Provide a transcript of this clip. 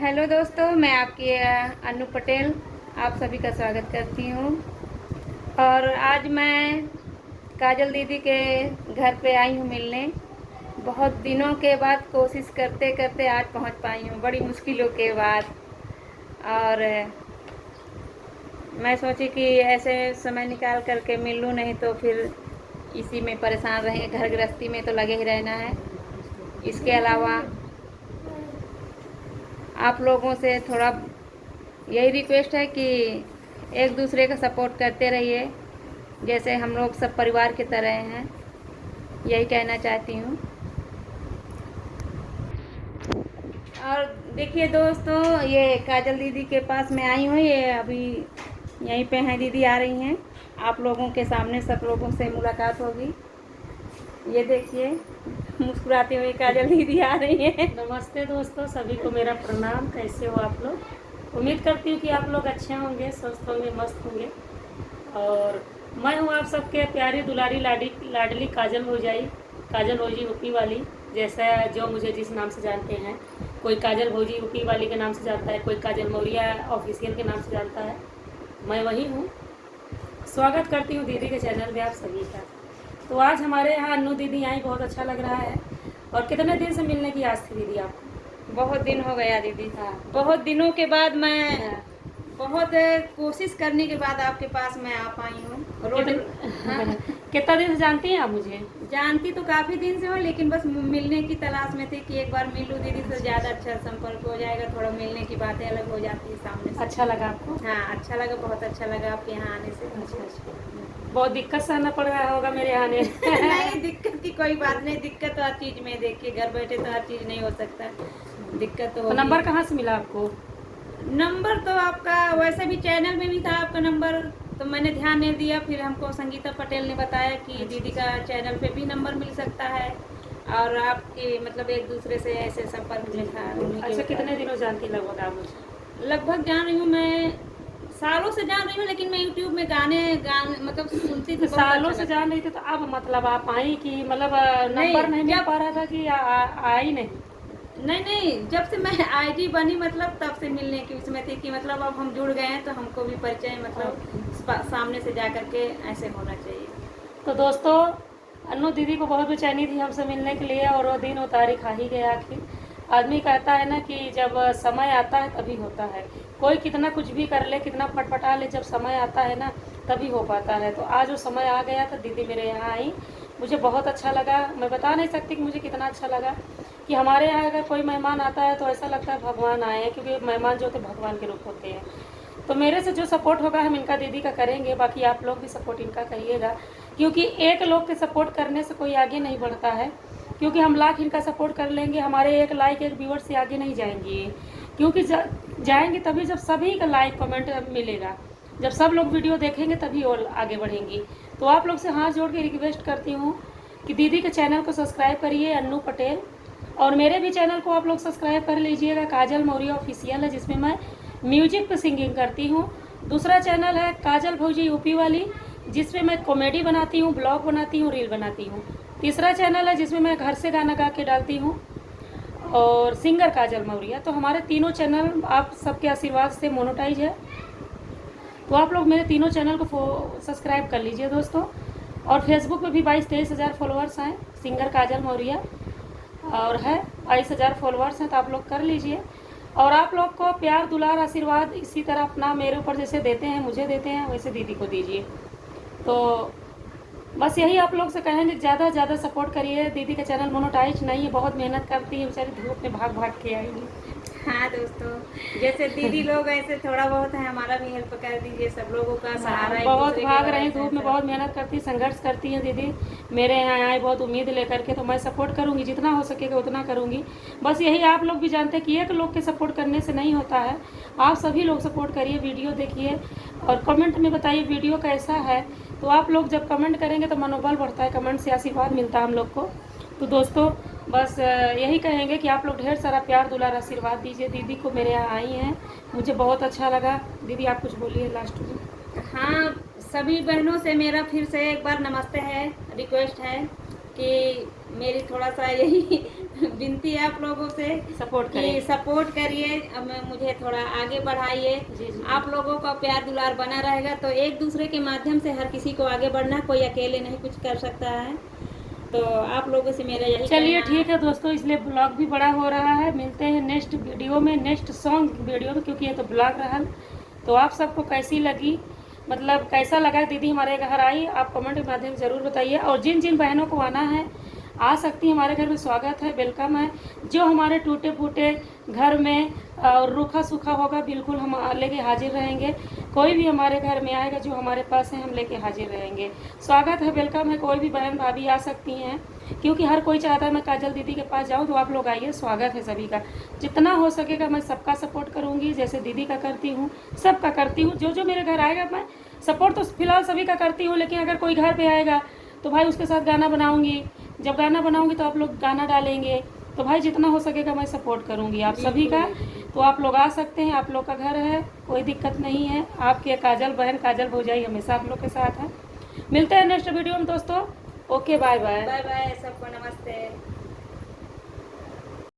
Hello दोस्तों, मैं आपकी अनु पटेल आप सभी का स्वागत करती हूँ। और आज मैं काजल दीदी के घर पे आई हूँ मिलने। बहुत दिनों के बाद कोशिश करते करते आज पहुँच पाई हूँ, बड़ी मुश्किलों के बाद। और मैं सोची कि ऐसे समय निकाल करके मिल लूँ, नहीं तो फिर इसी में परेशान रहेंगे। घर गृहस्थी में तो लगे ही रहना है। इसके अलावा आप लोगों से थोड़ा यही रिक्वेस्ट है कि एक दूसरे का सपोर्ट करते रहिए, जैसे हम लोग सब परिवार की तरह हैं, यही कहना चाहती हूँ। और देखिए दोस्तों, ये काजल दीदी के पास मैं आई हूँ। ये अभी यहीं पे हैं, दीदी आ रही हैं। आप लोगों के सामने सब लोगों से मुलाकात होगी। ये देखिए, मुस्कुराती हुई काजल दीदी आ रही है। नमस्ते दोस्तों, सभी को मेरा प्रणाम। कैसे हो आप लोग? उम्मीद करती हूँ कि आप लोग अच्छे होंगे, स्वस्थ होंगे, मस्त होंगे। और मैं हूँ आप सबके प्यारी दुलारी लाडली काजल भौजी यूपी वाली। जैसा जो मुझे जिस नाम से जानते हैं, कोई काजल भौजी यूपी वाली के नाम से जानता है, कोई काजल मौर्या ऑफिशियल के नाम से जानता है। मैं वही हूँ। स्वागत करती हूँ दीदी के चैनल में आप सभी का। तो आज हमारे यहाँ अन्नू दीदी आई, बहुत अच्छा लग रहा है। और कितने दिन से मिलने की आस थी दीदी आपको? बहुत दिन हो गया दीदी। हाँ। बहुत दिनों के बाद मैं हाँ। बहुत कोशिश करने के बाद आपके पास मैं आ पाई हूँ। रोड हाँ, कितना दिन से जानती हैं आप मुझे? जानती तो काफ़ी दिन से हो, लेकिन बस मिलने की तलाश में थी कि एक बार मिलूँ दीदी तो ज़्यादा अच्छा संपर्क हो जाएगा। थोड़ा मिलने की बातें अलग हो जाती है सामने से। अच्छा लगा आपको? हाँ, अच्छा लगा, बहुत अच्छा लगा आपके यहाँ आने से। अच्छा। बहुत दिक्कत सहना पड़ रहा होगा मेरे आने। नहीं, दिक्कत की कोई बात नहीं। दिक्कत तो हर चीज़ में, देखिए घर बैठे तो हर चीज़ नहीं हो सकता। दिक्कत तो तो होगी। नंबर कहाँ से मिला आपको? नंबर तो आपका वैसे भी चैनल में भी था आपका नंबर, तो मैंने ध्यान नहीं दिया। फिर हमको संगीता पटेल ने बताया कि दीदी का चैनल पे भी नंबर मिल सकता है, और आपके मतलब एक दूसरे से ऐसे संपर्क में था। अच्छा, कितने दिनों जानती लगभग आप मुझे? लगभग जान रही हूँ मैं, सालों से जान रही हूँ, लेकिन मैं यूट्यूब में गाने मतलब सुनती थी। तो बहुत सालों अच्छा से लगता। जान रही थी, तो अब मतलब आप आई कि मतलब नहीं, नंबर नहीं मिल जब पा रहा था कि आई नहीं? नहीं, जब से मैं आईडी बनी मतलब तब से मिलने की उसमें थी कि मतलब अब हम जुड़ गए हैं तो हमको भी परिचय मतलब सामने से जा करके ऐसे होना चाहिए। तो दोस्तों, अन्नू दीदी को बहुत बेचैनी थी हमसे मिलने के लिए, और वो दिन वो तारीख आ ही गया आखिर। आदमी कहता है ना कि जब समय आता है तभी होता है। कोई कितना कुछ भी कर ले, कितना फटफटा ले, जब समय आता है ना तभी हो पाता है। तो आज वो समय आ गया था, दीदी मेरे यहाँ आई। मुझे बहुत अच्छा लगा। मैं बता नहीं सकती कि मुझे कितना अच्छा लगा कि हमारे यहाँ अगर कोई मेहमान आता है तो ऐसा लगता है भगवान आए हैं, क्योंकि मेहमान जो होते हैं भगवान के रूप होते हैं। तो मेरे से जो सपोर्ट होगा हम इनका दीदी का करेंगे, बाकी आप लोग भी सपोर्ट इनका करिएगा, क्योंकि एक लोग के सपोर्ट करने से कोई आगे नहीं बढ़ता है। क्योंकि हम लाख इनका सपोर्ट कर लेंगे, हमारे एक लाइक एक व्यूअर से आगे नहीं जाएंगे। क्योंकि जाएंगे तभी जब सभी का लाइक कमेंट मिलेगा, जब सब लोग वीडियो देखेंगे तभी और आगे बढ़ेंगी। तो आप लोग से हाथ जोड़ के रिक्वेस्ट करती हूँ कि दीदी के चैनल को सब्सक्राइब करिए, अन्नू पटेल। और मेरे भी चैनल को आप लोग सब्सक्राइब कर लीजिएगा, काजल मौर्या ऑफिशियल है, जिसमें मैं म्यूजिक पे सिंगिंग करती हूँ। दूसरा चैनल है काजल भौजी यूपी वाली, जिसमें मैं कॉमेडी बनाती हूँ, ब्लॉग बनाती हूँ, रील बनाती हूँ। तीसरा चैनल है जिसमें मैं घर से गाना गा के डालती हूँ, और सिंगर काजल मौर्या। तो हमारे तीनों चैनल आप सबके आशीर्वाद से मोनेटाइज है। तो आप लोग मेरे तीनों चैनल को सब्सक्राइब कर लीजिए दोस्तों। और फेसबुक पे भी 22-23 हज़ार फॉलोअर्स हैं, सिंगर काजल मौर्या, और है 22 हज़ार फॉलोअर्स हैं। तो आप लोग कर लीजिए। और आप लोग को प्यार दुलार आशीर्वाद इसी तरह अपना मेरे ऊपर जैसे देते हैं, मुझे देते हैं, वैसे दीदी को दीजिए। तो बस यही आप लोग से कहेंगे, ज़्यादा से ज़्यादा सपोर्ट करिए। दीदी का चैनल मोनेटाइज नहीं है, बहुत मेहनत करती है बेचारी, धूप में भाग भाग के आएंगी। हाँ दोस्तों, जैसे दीदी लोग ऐसे थोड़ा बहुत है, हमारा भी हेल्प कर दीजिए। सब लोगों का सहारा एक बहुत दूसरे के भाग रही, बगल धूप से में सब। बहुत मेहनत करती, संघर्ष करती हैं दीदी मेरे यहाँ आए बहुत उम्मीद लेकर के। तो मैं सपोर्ट करूँगी, जितना हो सकेगा उतना करूँगी। बस यही आप लोग भी जानते हैं कि एक लोग के सपोर्ट करने से नहीं होता है। आप सभी लोग सपोर्ट करिए, वीडियो देखिए और कमेंट में बताइए वीडियो कैसा है। तो आप लोग जब कमेंट करेंगे तो मनोबल बढ़ता है, कमेंट से आशीर्वाद मिलता है हम लोग को। तो दोस्तों, बस यही कहेंगे कि आप लोग ढेर सारा प्यार दुलार आशीर्वाद दीजिए। दीदी को मेरे यहाँ आई हैं, मुझे बहुत अच्छा लगा। दीदी आप कुछ बोलिए लास्ट में। हाँ, सभी बहनों से मेरा फिर से एक बार नमस्ते है, रिक्वेस्ट है कि मेरी थोड़ा सा यही विनती है आप लोगों से सपोर्ट कि करें। सपोर्ट करिए, अब मुझे थोड़ा आगे बढ़ाइए। जी जी। आप लोगों का प्यार दुलार बना रहेगा तो एक दूसरे के माध्यम से हर किसी को आगे बढ़ना, कोई अकेले नहीं कुछ कर सकता है। तो आप लोगों से मेरा यही चलिए कहना ठीक है दोस्तों, इसलिए ब्लॉग भी बड़ा हो रहा है। मिलते हैं नेक्स्ट वीडियो में, नेक्स्ट सॉन्ग वीडियो में, क्योंकि ये तो ब्लॉग रहा। तो आप सबको कैसी लगी, मतलब कैसा लगा दीदी हमारे घर आई, आप कमेंट के माध्यम से ज़रूर बताइए। और जिन जिन बहनों को आना है आ सकती हैं, हमारे घर में स्वागत है, वेलकम है। जो हमारे टूटे फूटे घर में और रूखा सूखा होगा, बिल्कुल हम लेके हाजिर रहेंगे। कोई भी हमारे घर में आएगा जो हमारे पास है, हम लेके हाजिर रहेंगे। स्वागत है, वेलकम है। कोई भी बहन भाभी आ सकती हैं, क्योंकि हर कोई चाहता है मैं काजल दीदी के पास जाऊं। तो आप लोग आइए, स्वागत है सभी का। जितना हो सकेगा मैं सबका सपोर्ट करूंगी, जैसे दीदी का करती हूँ, सबका करती हूँ। जो जो मेरे घर आएगा मैं सपोर्ट तो फिलहाल सभी का करती हूँ, लेकिन अगर कोई घर पे आएगा तो भाई उसके साथ गाना बनाऊंगी। जब गाना बनाऊंगी तो आप लोग गाना डालेंगे। तो भाई जितना हो सकेगा मैं सपोर्ट करूंगी आप सभी का। तो आप लोग आ सकते हैं, आप लोग का घर है, कोई दिक्कत नहीं है। आपके काजल बहन, काजल भौजाई हमेशा आप लोग के साथ है। मिलते हैं नेक्स्ट वीडियो में दोस्तों। Okay, bye bye. Bye bye, सबको नमस्ते।